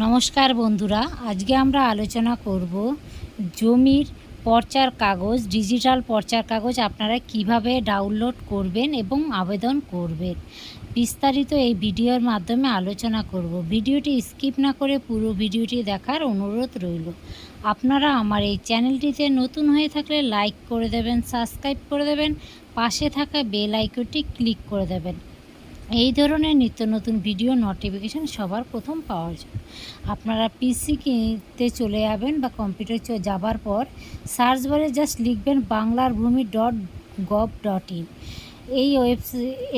নমস্কার বন্ধুরা, আজকে আমরা আলোচনা করব জমির পর্চার কাগজ, ডিজিটাল পর্চার কাগজ আপনারা কিভাবে ডাউনলোড করবেন এবং আবেদন করবেন। বিস্তারিত এই ভিডিওর মাধ্যমে আলোচনা করব। ভিডিওটি স্কিপ না করে পুরো ভিডিওটি দেখার অনুরোধ রইল। আপনারা আমার এই চ্যানেলটিতে নতুন হয়ে থাকলে লাইক করে দেবেন, সাবস্ক্রাইব করে দেবেন, পাশে থাকা বেল আইকনটি ক্লিক করে দেবেন। এই ধরনের নিত্য নতুন ভিডিও নোটিফিকেশান সবার প্রথম পাওয়ার জন্য আপনারা পিসি কিনতে চলে যাবেন বা কম্পিউটার যাবার পর সার্চ বারে জাস্ট লিখবেন banglarbhumi.gov.in। এই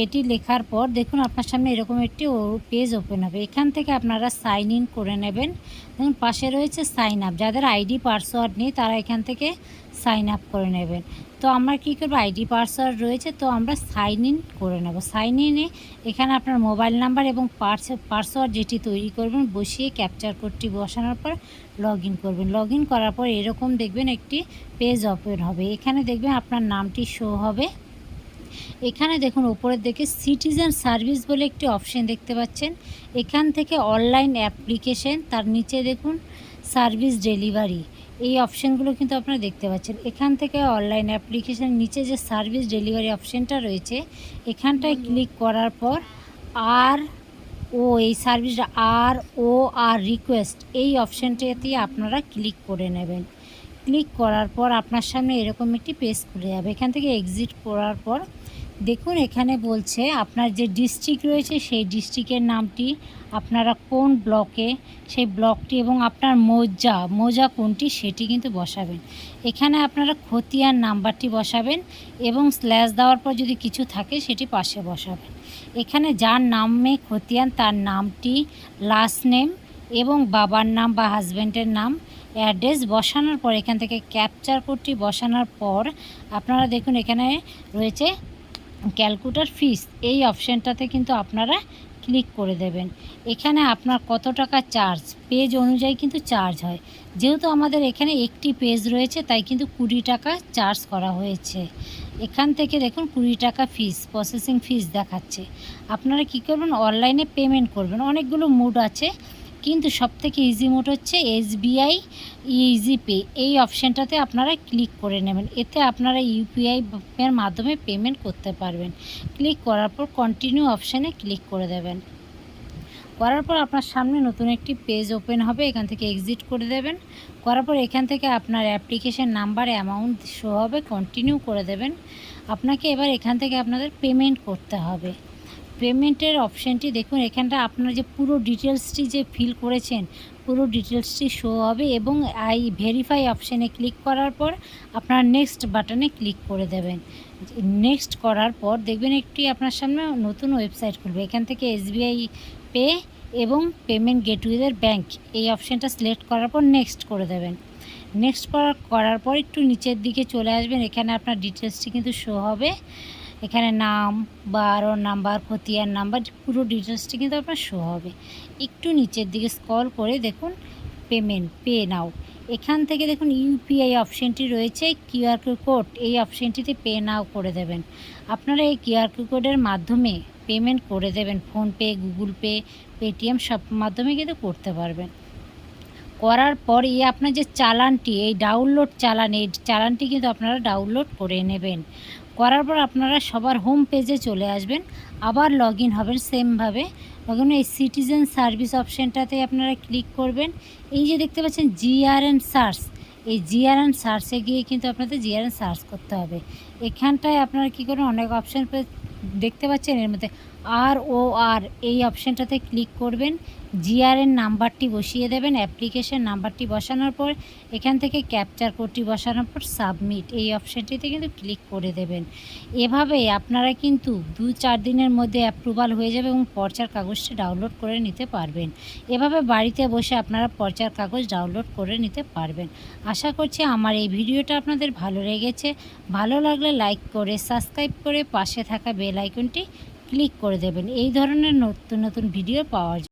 এটি লেখার পর দেখুন আপনার সামনে এরকম একটি পেজ ওপেন হবে। এখান থেকে আপনারা সাইন ইন করে নেবেন। দেখুন পাশে রয়েছে সাইন আপ। যাদের আইডি পাসওয়ার্ড নেই তারা এখান থেকে সাইন আপ করে নেবেন। তো আমরা কী করবো, আইডি পাসওয়ার্ড রয়েছে তো আমরা সাইন ইন করে নেব। সাইন ইনে এখানে আপনার মোবাইল নাম্বার এবং পাসওয়ার্ড যেটি তৈরি করবেন বসিয়ে ক্যাপচার কোডটি বসানোর পর লগ ইন করবেন। লগ ইন করার পর এরকম দেখবেন একটি পেজ ওপেন হবে। এখানে দেখবেন আপনার নামটি শো হবে। এখানে দেখুন উপরের দিকে সিটিজেন সার্ভিস বলে একটি অপশন দেখতে পাচ্ছেন। এখান থেকে অনলাইন অ্যাপ্লিকেশন, তার নিচে দেখুন সার্ভিস ডেলিভারি, এই অপশানগুলো কিন্তু আপনারা দেখতে পাচ্ছেন। এখান থেকে অনলাইন অ্যাপ্লিকেশান নিচে যে সার্ভিস ডেলিভারি অপশানটা রয়েছে এখানটায় ক্লিক করার পর এই সার্ভিসটা আর রিকোয়েস্ট এই অপশানটাতে আপনারা ক্লিক করে নেবেন। ক্লিক করার পর আপনার সামনে এরকম একটি পেজ খুলে যাবে। এখান থেকে এক্সিট করার পর দেখুন এখানে বলছে আপনার যে ডিস্ট্রিক্ট রয়েছে সেই ডিস্ট্রিক্টের নামটি, আপনারা কোন ব্লকে সেই ব্লকটি এবং আপনার মৌজা কোনটি সেটি কিন্তু বসাবেন। এখানে আপনারা খতিয়ান নাম্বারটি বসাবেন এবং স্ল্যাশ দেওয়ার পর যদি কিছু থাকে সেটি পাশে বসাবেন। এখানে যার নামে খতিয়ান তার নামটি, লাস্ট নেম এবং বাবার নাম বা হাজব্যান্ডের নাম, অ্যাড্রেস বসানোর পর এখান থেকে ক্যাপচার কোডটি বসানোর পর আপনারা দেখুন এখানে রয়েছে ক্যালকুলেটর ফিস, এই অপশানটাতে কিন্তু আপনারা ক্লিক করে দেবেন। এখানে আপনার কত টাকা চার্জ, পেজ অনুযায়ী কিন্তু চার্জ হয়। যেহেতু আমাদের এখানে একটি পেজ রয়েছে তাই কিন্তু 20 টাকা চার্জ করা হয়েছে। এখান থেকে দেখুন 20 টাকা ফিস, প্রসেসিং ফিস দেখাচ্ছে। আপনারা কি করবেন, অনলাইনে পেমেন্ট করবেন। অনেকগুলো মোড আছে কিন্তু সবথেকে ইজি মোড হচ্ছে SBI ইজি পে, এই অপশানটাতে আপনারা ক্লিক করে নেবেন। এতে আপনারা ইউপিআই এর মাধ্যমে পেমেন্ট করতে পারবেন। ক্লিক করার পর কন্টিনিউ অপশানে ক্লিক করে দেবেন। করার পর আপনার সামনে নতুন একটি পেজ ওপেন হবে। এখান থেকে এক্সিট করে দেবেন। করার পর এখান থেকে আপনার অ্যাপ্লিকেশন নাম্বার, অ্যামাউন্ট শো হবে, কন্টিনিউ করে দেবেন। আপনাকে এবার এখান থেকে আপনাদের পেমেন্ট করতে হবে। পেমেন্টের অপশানটি দেখুন, এখানটা আপনার যে পুরো ডিটেলসটি যে ফিল করেছেন পুরো ডিটেলসটি শো হবে এবং ভেরিফাই অপশানে ক্লিক করার পর আপনার নেক্সট বাটনে ক্লিক করে দেবেন। নেক্সট করার পর দেখবেন একটি আপনার সামনে নতুন ওয়েবসাইট খুলবে। এখান থেকে SBI পে এবং পেমেন্ট গেটওয়ের ব্যাঙ্ক এই অপশানটা সিলেক্ট করার পর নেক্সট করে দেবেন। নেক্সট করার পর একটু নিচের দিকে চলে আসবেন। এখানে আপনার ডিটেলসটি কিন্তু শো হবে। এখানে নাম বা আরও নাম্বার, খতিয়ান নাম্বার, পুরো ডিটেলসটি কিন্তু আপনার শো হবে। একটু নিচের দিকে স্ক্রল করে দেখুন পেমেন্ট, পে নাও, এখান থেকে দেখুন ইউপিআই অপশানটি রয়েছে, কিউআর কোড, এই অপশানটিতে পে নাও করে দেবেন। আপনারা এই কিউআর কোডের মাধ্যমে পেমেন্ট করে দেবেন। ফোনপে, গুগল পে, পেটিএম সব মাধ্যমে কিন্তু করতে পারবেন। করার পর আপনার যে চালানটি, এই ডাউনলোড চালান, এই চালানটি কিন্তু আপনারা ডাউনলোড করে নেবেন। করার পর আপনারা সবার হোম পেজে চলে আসবেন, আবার লগ ইন হবেন সেমভাবে। তখন এই সিটিজেন সার্ভিস অপশানটাতে আপনারা ক্লিক করবেন। এই যে দেখতে পাচ্ছেন জিআরএন সার্চ, এই জিআরএন সার্চে গিয়ে কিন্তু আপনাদের জিআরএন সার্চ করতে হবে। এখানটায় আপনারা কী করবেন, অনেক অপশান দেখতে পাচ্ছেন, এর মধ্যে ROR এই অপশানটাতে ক্লিক করবেন। জিআরএন নাম্বারটি বসিয়ে দেবেন। অ্যাপ্লিকেশন নাম্বারটি বসানোর পর এখান থেকে ক্যাপচার কোডটি বসানোর পর সাবমিট এই অপশানটিতে কিন্তু ক্লিক করে দেবেন। এভাবে আপনারা কিন্তু 2-4 দিনের মধ্যে অ্যাপ্রুভাল হয়ে যাবে এবং পর্চার কাগজটি ডাউনলোড করে নিতে পারবেন। এভাবে বাড়িতে বসে আপনারা পর্চার কাগজ ডাউনলোড করে নিতে পারবেন। আশা করছি আমার এই ভিডিওটা আপনাদের ভালো লেগেছে। ভালো লাগলে লাইক করে, সাবস্ক্রাইব করে পাশে থাকা বেল আইকনটি ক্লিক করে দেবেন এই ধরনের নতুন নতুন ভিডিও পাওয়ার জন্য।